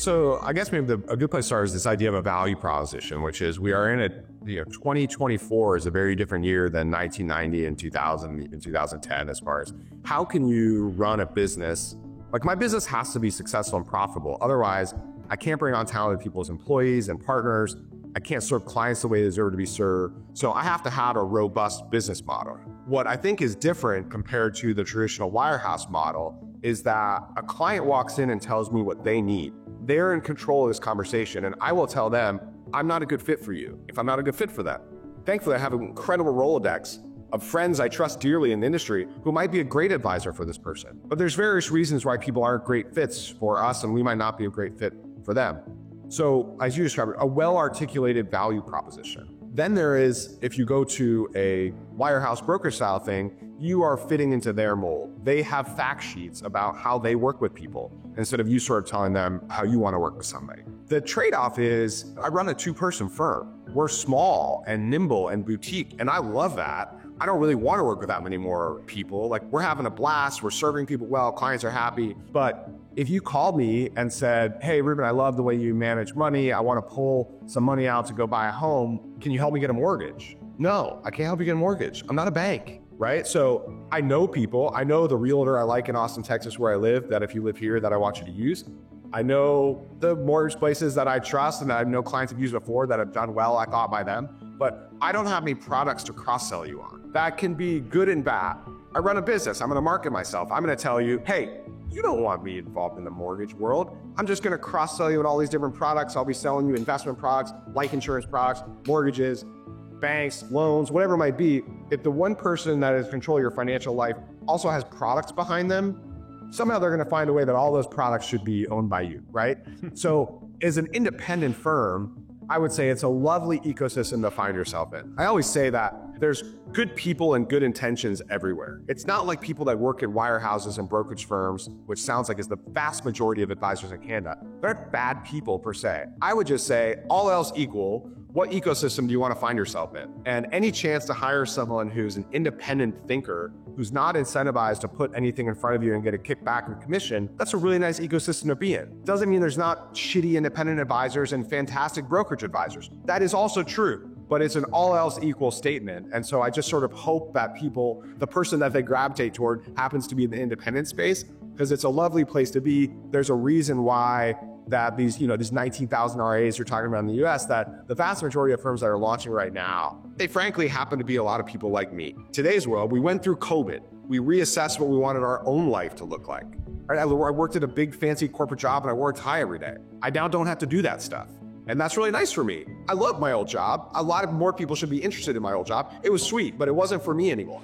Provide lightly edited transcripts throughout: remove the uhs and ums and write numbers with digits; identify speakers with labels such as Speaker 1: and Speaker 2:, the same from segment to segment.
Speaker 1: So I guess maybe a good place to start is this idea of a value proposition, which is we are in a, 2024 is a very different year than 1990 and 2000, even 2010, as far as how can you run a business? Like my business has to be successful and profitable. Otherwise, I can't bring on talented people as employees and partners. I can't serve clients the way they deserve to be served. So I have to have a robust business model. What I think is different compared to the traditional wirehouse model is that a client walks in and tells me what they need. They're in control of this conversation, and I will tell them, I'm not a good fit for you if I'm not a good fit for them. Thankfully, I have an incredible Rolodex of friends I trust dearly in the industry who might be a great advisor for this person. But there's various reasons why people aren't great fits for us, and we might not be a great fit for them. So as you described, a well-articulated value proposition. Then there is, if you go to a wirehouse broker style thing, you are fitting into their mold. They have fact sheets about how they work with people instead of you sort of telling them how you want to work with somebody. The trade-off is I run a two-person firm. We're small and nimble and boutique, and I love that. I don't really want to work with that many more people. Like we're having a blast, we're serving people well, clients are happy. But if you called me and said, hey, Ruben, I love the way you manage money. I want to pull some money out to go buy a home. Can you help me get a mortgage? No, I can't help you get a mortgage. I'm not a bank, right? So I know people. I know the realtor I like in Austin, Texas, where I live, that if you live here, that I want you to use. I know the mortgage places that I trust and that I know clients have used before that have done well, I thought, by them. But I don't have any products to cross-sell you on. That can be good and bad. I run a business. I'm going to market myself. I'm going to tell you, hey, you don't want me involved in the mortgage world. I'm just going to cross-sell you on all these different products. I'll be selling you investment products, life insurance products, mortgages, banks, loans, whatever it might be. If the one person that is controlling your financial life also has products behind them, somehow they're going to find a way that all those products should be owned by you, right? So as an independent firm, I would say it's a lovely ecosystem to find yourself in. I always say that there's good people and good intentions everywhere. It's not like people that work in wirehouses and brokerage firms, which sounds like is the vast majority of advisors in Canada. They're not bad people per se. I would just say, all else equal, what ecosystem do you want to find yourself in? And any chance to hire someone who's an independent thinker, who's not incentivized to put anything in front of you and get a kickback or commission, that's a really nice ecosystem to be in. Doesn't mean there's not shitty independent advisors and fantastic brokerage advisors. That is also true, but it's an all else equal statement. And so I just sort of hope that people, the person that they gravitate toward happens to be in the independent space, because it's a lovely place to be. There's a reason why that these 19,000 RAs you're talking about in the US, that the vast majority of firms that are launching right now, they frankly happen to be a lot of people like me. Today's world, we went through COVID. We reassessed what we wanted our own life to look like. I worked at a big fancy corporate job and I wore a tie every day. I now don't have to do that stuff. And that's really nice for me. I love my old job. A lot of more people should be interested in my old job. It was sweet, but it wasn't for me anymore.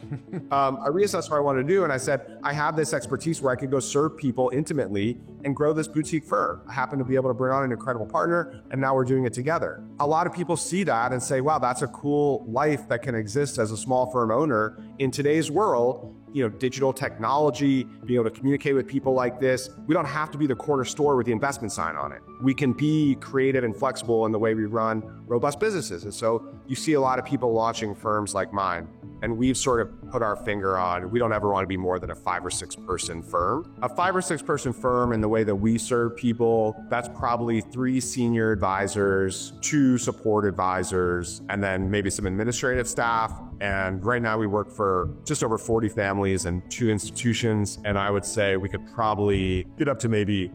Speaker 1: I reassessed what I wanted to do, and I said, I have this expertise where I could go serve people intimately and grow this boutique firm. I happen to be able to bring on an incredible partner, and now we're doing it together. A lot of people see that and say, wow, that's a cool life that can exist as a small firm owner in today's world. Digital technology, being able to communicate with people like this. We don't have to be the corner store with the investment sign on it. We can be creative and flexible in the way we run robust businesses. And so you see a lot of people launching firms like mine. And we've sort of put our finger on, we don't ever want to be more than a 5 or 6 person firm. A 5 or 6 person firm in the way that we serve people, that's probably 3 senior advisors, 2 support advisors, and then maybe some administrative staff. And right now we work for just over 40 families and 2 institutions. And I would say we could probably get up to maybe,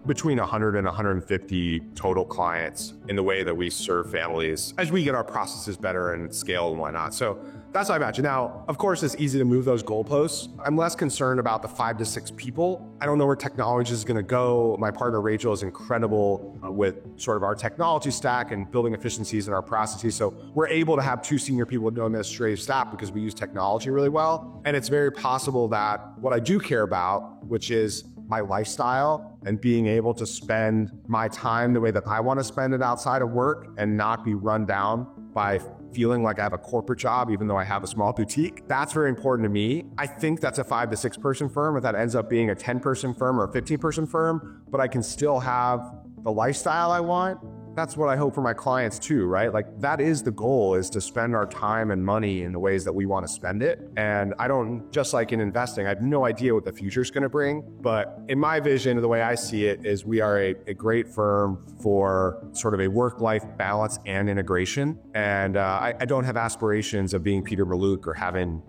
Speaker 1: between 100 and 150 total clients in the way that we serve families as we get our processes better and scale and whatnot. So that's how I imagine. Now, of course, it's easy to move those goalposts. I'm less concerned about the 5 to 6 people. I don't know where technology is going to go. My partner, Rachel, is incredible with sort of our technology stack and building efficiencies in our processes. So we're able to have 2 senior people with no administrative staff because we use technology really well. And it's very possible that what I do care about, which is my lifestyle and being able to spend my time the way that I want to spend it outside of work and not be run down by feeling like I have a corporate job, even though I have a small boutique. That's very important to me. I think that's a 5 to 6 person firm. If that ends up being a 10 person firm or a 15 person firm, but I can still have the lifestyle I want that's what I hope for my clients too, right? Like that is the goal, is to spend our time and money in the ways that we want to spend it. And I don't, just like in investing, I have no idea what the future is going to bring. But in my vision, the way I see it is we are a great firm for sort of a work-life balance and integration. And I don't have aspirations of being Peter Mallouk or having,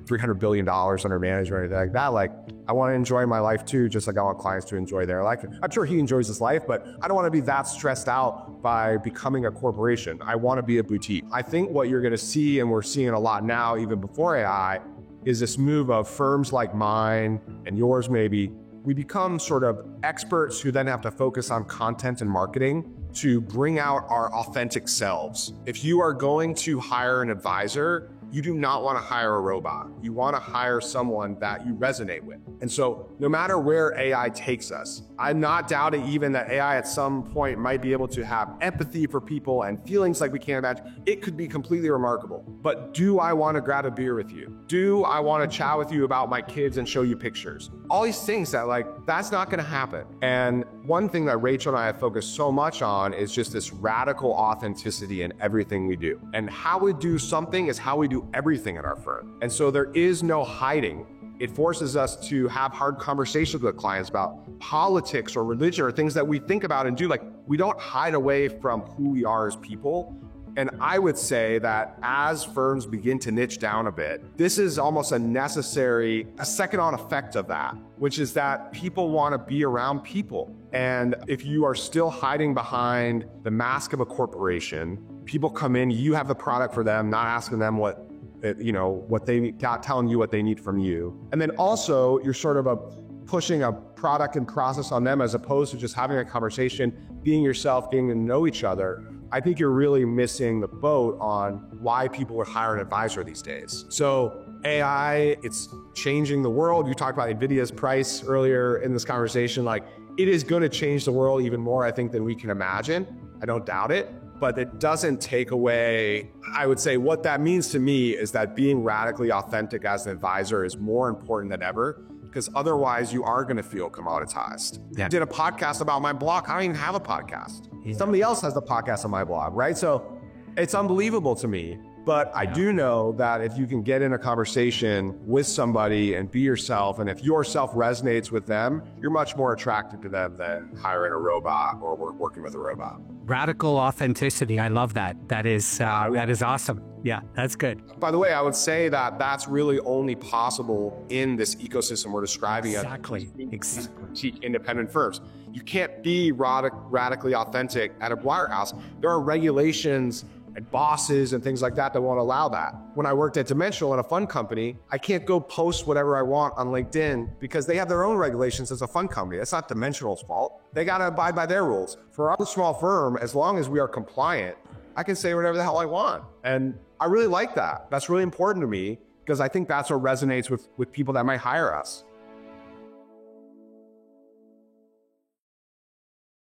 Speaker 1: $300 billion under management or anything like that. Like, I want to enjoy my life too, just like I want clients to enjoy their life. I'm sure he enjoys his life, but I don't want to be that stressed out by becoming a corporation. I want to be a boutique. I think what you're going to see, and we're seeing a lot now, even before AI, is this move of firms like mine and yours maybe. We become sort of experts who then have to focus on content and marketing to bring out our authentic selves. If you are going to hire an advisor, you do not want to hire a robot. You want to hire someone that you resonate with. And so no matter where AI takes us, I'm not doubting even that AI at some point might be able to have empathy for people and feelings like we can't imagine. It could be completely remarkable. But do I want to grab a beer with you? Do I want to chat with you about my kids and show you pictures? All these things that that's not going to happen. And one thing that Rachel and I have focused so much on is just this radical authenticity in everything we do. And how we do something is how we do everything at our firm. And so there is no hiding. It forces us to have hard conversations with clients about politics or religion or things that we think about and do. Like, we don't hide away from who we are as people. And I would say that as firms begin to niche down a bit, this is almost a second-on effect of that, which is that people want to be around people. And if you are still hiding behind the mask of a corporation, people come in, you have the product for them, not asking them what they need, not telling you what they need from you. And then also you're sort of pushing a product and process on them as opposed to just having a conversation, being yourself, getting to know each other. I think you're really missing the boat on why people would hire an advisor these days. So AI, it's changing the world. You talked about NVIDIA's price earlier in this conversation. Like, it is going to change the world even more, I think, than we can imagine. I don't doubt it. But it doesn't take away, I would say what that means to me is that being radically authentic as an advisor is more important than ever, because otherwise you are going to feel commoditized. Yeah. I did a podcast about my blog. I don't even have a podcast. Yeah. Somebody else has the podcast on my blog, right? So it's unbelievable to me. But I do know that if you can get in a conversation with somebody and be yourself, and if yourself resonates with them, you're much more attracted to them than hiring a robot or working with a robot.
Speaker 2: Radical authenticity. I love that. That is awesome. Yeah, that's good.
Speaker 1: By the way, I would say that that's really only possible in this ecosystem we're describing.
Speaker 2: Exactly.
Speaker 1: Independent firms. You can't be radically authentic at a wirehouse. There are regulations and bosses and things like that won't allow that. When I worked at Dimensional in a fund company, I can't go post whatever I want on LinkedIn because they have their own regulations as a fund company. That's not Dimensional's fault. They got to abide by their rules. For our small firm, as long as we are compliant, I can say whatever the hell I want. And I really like that. That's really important to me because I think that's what resonates with people that might hire us.